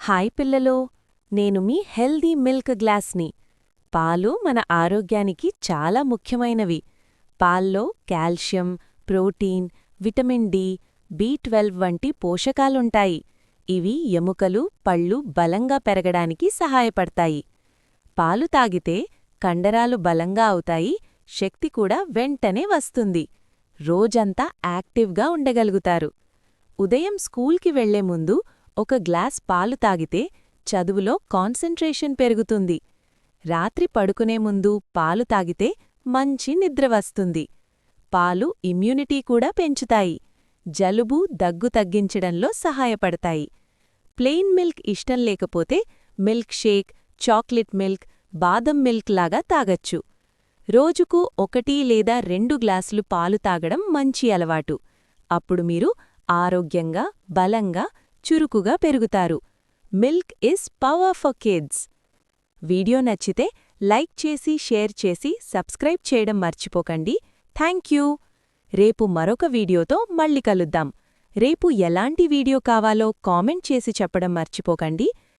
Hi పిల్లలు, నేను మీ healthy milk గ్లాస్ని. పాలు మన ఆరోగ్యానికి చాలా ముఖ్యమైనవి. పాల్లో కాల్షియం, ప్రోటీన్, విటమిన్ డి, బి12 వంటి పోషకాలుంటాయి. ఇవి ఎముకలు, పళ్ళు బలంగా పెరగడానికి సహాయపడతాయి. పాలు తాగితే కండరాలు బలంగా అవుతాయి, శక్తి కూడా వెంటనే వస్తుంది. రోజంతా యాక్టివ్గా ఉండగలుగుతారు. ఉదయం స్కూల్కి వెళ్లే ముందు ఒక గ్లాస్ పాలు తాగితే చదువులో కాన్సంట్రేషన్ పెరుగుతుంది. రాత్రి పడుకునే ముందు పాలు తాగితే మంచి నిద్ర వస్తుంది. పాలు ఇమ్యూనిటీ కూడా పెంచుతాయి. జలుబు, దగ్గు తగ్గించడంలో సహాయపడతాయి. ప్లెయిన్ మిల్క్ ఇష్టం లేకపోతే మిల్క్ షేక్, చాక్లెట్ మిల్క్, బాదం మిల్క్ లాగా తాగచ్చు. రోజుకు 1 లేదా 2 గ్లాసులు పాలు తాగడం మంచి అలవాటు. అప్పుడు మీరు ఆరోగ్యంగా, బలంగా, చురుకుగా పెరుగుతారు. Milk is power for kids. Video నచ్చితే లైక్ చేసి, షేర్ చేసి, సబ్స్క్రైబ్ చేయడం మర్చిపోకండి. Thank you. రేపు మరొక వీడియోతో మళ్ళీ కలుద్దాం. రేపు ఎలాంటి వీడియో కావాలో కామెంట్ చేసి చెప్పడం మర్చిపోకండి.